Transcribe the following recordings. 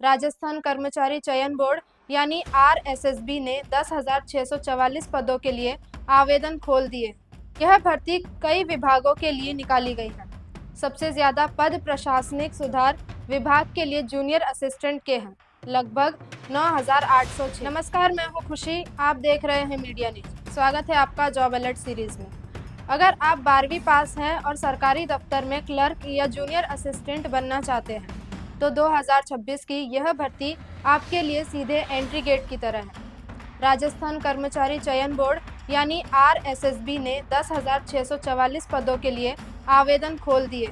राजस्थान कर्मचारी चयन बोर्ड यानी आरएसएसबी ने 10,644 पदों के लिए आवेदन खोल दिए। यह भर्ती कई विभागों के लिए निकाली गई है। सबसे ज्यादा पद प्रशासनिक सुधार विभाग के लिए जूनियर असिस्टेंट के हैं, लगभग 9,806। नमस्कार, मैं हूं खुशी, आप देख रहे हैं मीडिया न्यूज। स्वागत है आपका जॉब अलर्ट सीरीज में। अगर आप 12वीं पास हैं और सरकारी दफ्तर में क्लर्क या जूनियर असिस्टेंट बनना चाहते हैं तो 2026 की यह भर्ती आपके लिए सीधे एंट्री गेट की तरह है। राजस्थान कर्मचारी चयन बोर्ड यानी आरएसएसबी ने 10,644 पदों के लिए आवेदन खोल दिए।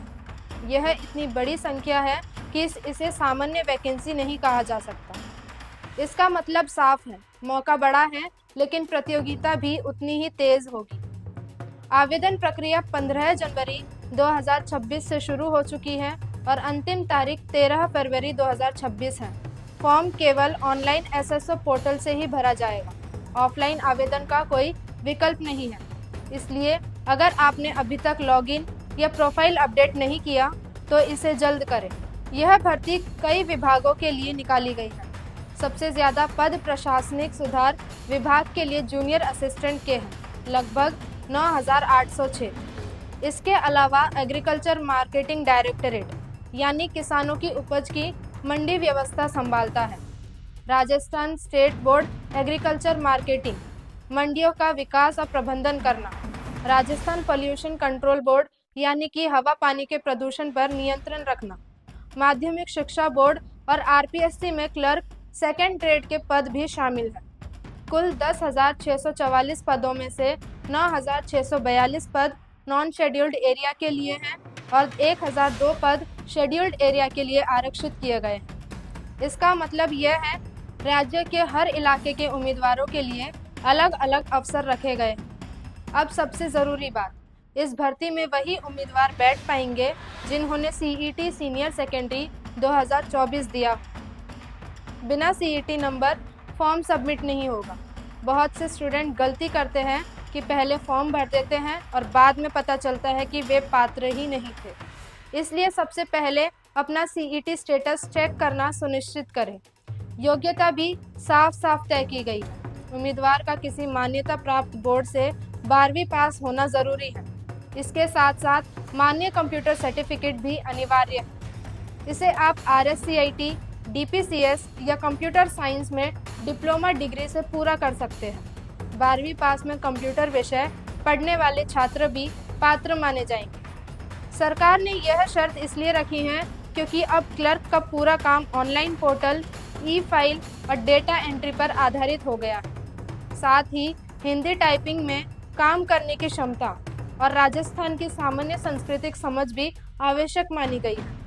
यह इतनी बड़ी संख्या है कि इसे सामान्य वैकेंसी नहीं कहा जा सकता। इसका मतलब साफ है, मौका बड़ा है लेकिन प्रतियोगिता भी उतनी ही तेज होगी। आवेदन प्रक्रिया 15 जनवरी 2026 से शुरू हो चुकी है और अंतिम तारीख 13 फरवरी 2026 है। फॉर्म केवल ऑनलाइन एसएसओ पोर्टल से ही भरा जाएगा। ऑफलाइन आवेदन का कोई विकल्प नहीं है। इसलिए अगर आपने अभी तक लॉगिन या प्रोफाइल अपडेट नहीं किया तो इसे जल्द करें। यह भर्ती कई विभागों के लिए निकाली गई है। सबसे ज़्यादा पद प्रशासनिक सुधार विभाग के लिए जूनियर असिस्टेंट के हैं, लगभग 9,806। इसके अलावा एग्रीकल्चर मार्केटिंग डायरेक्टरेट यानी किसानों की उपज की मंडी व्यवस्था संभालता है। Rajasthan state board agriculture marketing, मंडियों का विकास और प्रबंधन करना। राजस्थान पॉल्यूशन कंट्रोल बोर्ड यानी कि हवा पानी के प्रदूषण पर नियंत्रण रखना। माध्यमिक शिक्षा बोर्ड और आरपीएससी में क्लर्क सेकेंड ग्रेड के पद भी शामिल हैं। कुल 10,644 पदों में से 9,642 पद नॉन शेड्यूल्ड एरिया के लिए हैं और 1,002 पद शेड्यूल्ड एरिया के लिए आरक्षित किए गए हैं। इसका मतलब यह है राज्य के हर इलाके के उम्मीदवारों के लिए अलग अलग अवसर रखे गए हैं। अब सबसे ज़रूरी बात, इस भर्ती में वही उम्मीदवार बैठ पाएंगे जिन्होंने सीईटी सीनियर सेकेंडरी 2024 दिया। बिना सीईटी नंबर फॉर्म सबमिट नहीं होगा। बहुत से स्टूडेंट गलती करते हैं कि पहले फॉर्म भर देते हैं और बाद में पता चलता है कि वे पात्र ही नहीं थे। इसलिए सबसे पहले अपना सीईटी स्टेटस चेक करना सुनिश्चित करें। योग्यता भी साफ साफ तय की गई है। उम्मीदवार का किसी मान्यता प्राप्त बोर्ड से 12वीं पास होना ज़रूरी है। इसके साथ साथ मान्य कंप्यूटर सर्टिफिकेट भी अनिवार्य है। इसे आप आरएससीआईटी, डीपीसीएस या कंप्यूटर साइंस में डिप्लोमा डिग्री से पूरा कर सकते हैं। 12वीं पास में कंप्यूटर विषय पढ़ने वाले छात्र भी पात्र माने जाएंगे। सरकार ने यह शर्त इसलिए रखी है क्योंकि अब क्लर्क का पूरा काम ऑनलाइन पोर्टल, ई फाइल और डेटा एंट्री पर आधारित हो गया है। साथ ही हिंदी टाइपिंग में काम करने की क्षमता और राजस्थान की सामान्य सांस्कृतिक समझ भी आवश्यक मानी गई है।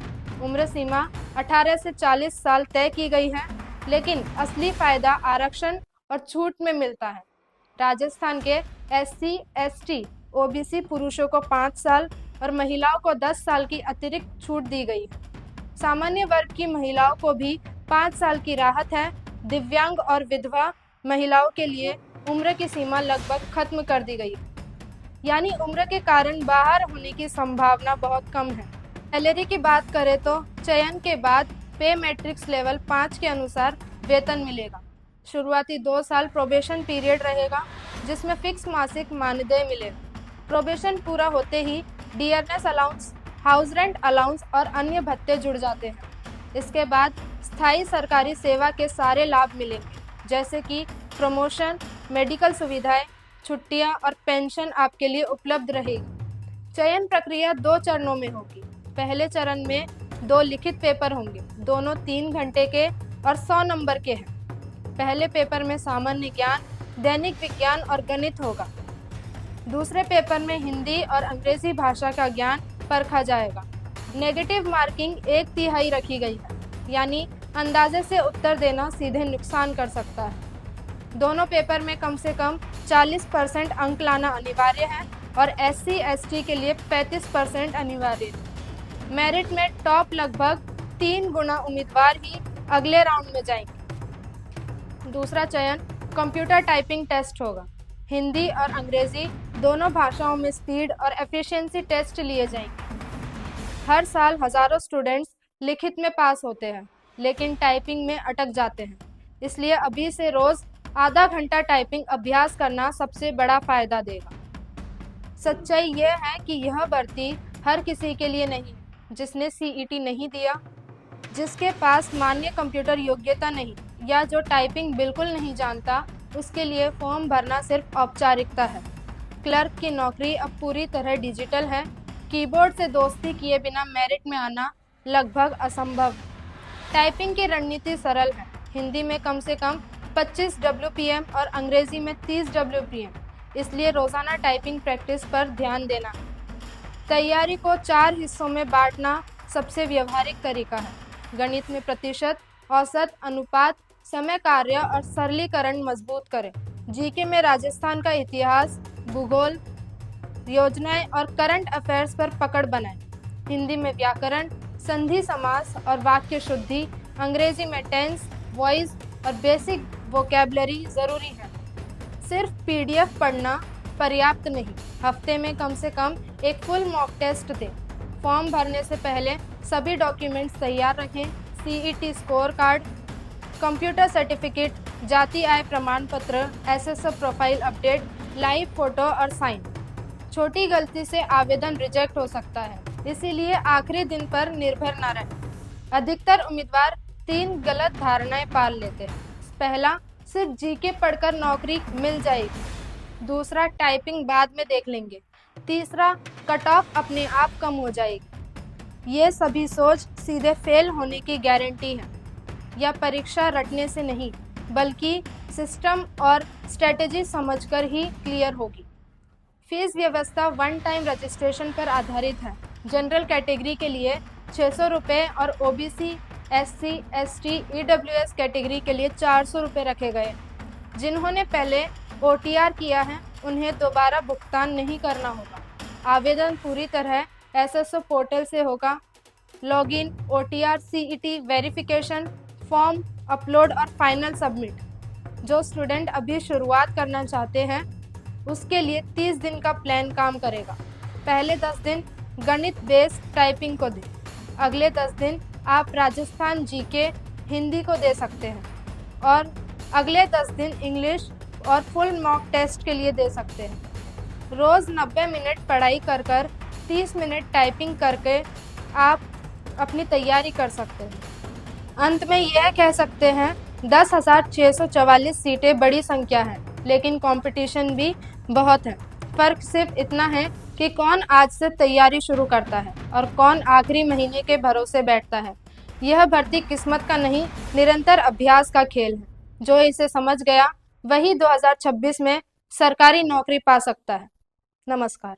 उम्र सीमा 18 से 40 साल तय की गई है, लेकिन असली फायदा आरक्षण और छूट में मिलता है। राजस्थान के एससी, एसटी, ओबीसी पुरुषों को 5 साल और महिलाओं को 10 साल की अतिरिक्त छूट दी गई है। सामान्य वर्ग की महिलाओं को भी 5 साल की राहत है। दिव्यांग और विधवा महिलाओं के लिए उम्र की सीमा लगभग खत्म कर दी गई है, यानी उम्र के कारण बाहर होने की संभावना बहुत कम है। सैलरी की बात करें तो चयन के बाद पे मैट्रिक्स लेवल 5 के अनुसार वेतन मिलेगा। शुरुआती 2 साल प्रोबेशन पीरियड रहेगा जिसमें फिक्स मासिक मानदेय मिलेगा। प्रोबेशन पूरा होते ही dearness allowance, house rent allowance और अन्य भत्ते जुड़ जाते हैं। इसके बाद स्थायी सरकारी सेवा के सारे लाभ मिलेंगे, जैसे कि प्रमोशन, मेडिकल सुविधाएं, छुट्टियां और पेंशन आपके लिए उपलब्ध रहेगी। चयन प्रक्रिया 2 चरणों में होगी। पहले चरण में 2 लिखित पेपर होंगे, दोनों 3 घंटे के और 100 नंबर के हैं। पहले पेपर में सामान्य ज्ञान, दैनिक विज्ञान और गणित होगा। दूसरे पेपर में हिंदी और अंग्रेजी भाषा का ज्ञान परखा जाएगा। नेगेटिव मार्किंग 1/3 रखी गई है, यानी अंदाजे से उत्तर देना सीधे नुकसान कर सकता है। दोनों पेपर में कम से कम 40% अंक लाना अनिवार्य है और एससी, एसटी के लिए 35% अनिवार्य है। मेरिट में टॉप लगभग 3 गुना उम्मीदवार ही अगले राउंड में जाएंगे। दूसरा चयन कंप्यूटर टाइपिंग टेस्ट होगा। हिंदी और अंग्रेजी दोनों भाषाओं में स्पीड और एफिशिएंसी टेस्ट लिए जाएंगे। हर साल हजारों स्टूडेंट्स लिखित में पास होते हैं लेकिन टाइपिंग में अटक जाते हैं। इसलिए अभी से रोज़ आधा घंटा टाइपिंग अभ्यास करना सबसे बड़ा फ़ायदा देगा। सच्चाई यह है कि यह भर्ती हर किसी के लिए नहीं, जिसने सीईटी नहीं दिया, जिसके पास मान्य कंप्यूटर योग्यता नहीं या जो टाइपिंग बिल्कुल नहीं जानता, उसके लिए फॉर्म भरना सिर्फ औपचारिकता है। क्लर्क की नौकरी अब पूरी तरह डिजिटल है। कीबोर्ड से दोस्ती किए बिना मेरिट में आना लगभग असंभव है। टाइपिंग की रणनीति सरल है। हिंदी में कम से कम 25 WPM और अंग्रेजी में 30 WPM, इसलिए रोज़ाना टाइपिंग प्रैक्टिस पर ध्यान देना। तैयारी को 4 हिस्सों में बांटना सबसे व्यवहारिक तरीका है। गणित में प्रतिशत, औसत, अनुपात, समय कार्य और सरलीकरण मजबूत करें। जीके में राजस्थान का इतिहास, भूगोल, योजनाएं और करंट अफेयर्स पर पकड़ बनाएं। हिंदी में व्याकरण, संधि समास और वाक्य शुद्धि, अंग्रेजी में टेंस, वॉइस और बेसिक वोकैबुलरी ज़रूरी है। सिर्फ पीडीएफ पढ़ना पर्याप्त नहीं, हफ्ते में कम से कम एक फुल मॉक टेस्ट दें। फॉर्म भरने से पहले सभी डॉक्यूमेंट्स तैयार रखें। CET score card, computer certificate, जाति आय प्रमाण पत्र, SSO profile update, live photo और साइन। छोटी गलती से आवेदन रिजेक्ट हो सकता है, इसीलिए आखिरी दिन पर निर्भर न रहें। अधिकतर उम्मीदवार 3 गलत धारणाएं पाल लेते हैं। पहला, सिर्फ जीके पढ़कर नौकरी मिल जाएगी। दूसरा, टाइपिंग बाद में देख लेंगे। तीसरा, कट ऑफ अपने आप कम हो जाएगी। ये सभी सोच सीधे फेल होने की गारंटी है। यह परीक्षा रटने से नहीं, बल्कि सिस्टम और स्ट्रेटेजी समझकर ही क्लियर होगी। फीस व्यवस्था वन टाइम रजिस्ट्रेशन पर आधारित है। जनरल कैटेगरी के लिए 600 रुपये और OBC, SC, ST, EWS category के लिए 400 रुपये रखे गए। जिन्होंने पहले ओटीआर किया है, उन्हें दोबारा भुगतान नहीं करना होगा। आवेदन पूरी तरह एसएसओ पोर्टल से होगा। Login, OTR, CET verification, form upload और फाइनल सबमिट। जो स्टूडेंट अभी शुरुआत करना चाहते हैं, उसके लिए 30 दिन का प्लान काम करेगा। पहले 10 दिन गणित बेस्ड टाइपिंग को दें। अगले 10 दिन आप राजस्थान जीके हिंदी को दे सकते हैं और अगले 10 दिन इंग्लिश और फुल मॉक टेस्ट के लिए दे सकते हैं। रोज़ 90 मिनट पढ़ाई कर 30 मिनट टाइपिंग करके आप अपनी तैयारी कर सकते हैं। अंत में यह कह सकते हैं, 10,644 सीटें बड़ी संख्या है, लेकिन कंपटीशन भी बहुत है। फ़र्क सिर्फ इतना है कि कौन आज से तैयारी शुरू करता है और कौन आखिरी महीने के भरोसे बैठता है। यह भर्ती किस्मत का नहीं, निरंतर अभ्यास का खेल है। जो इसे समझ गया, वही 2026 में सरकारी नौकरी पा सकता है। नमस्कार।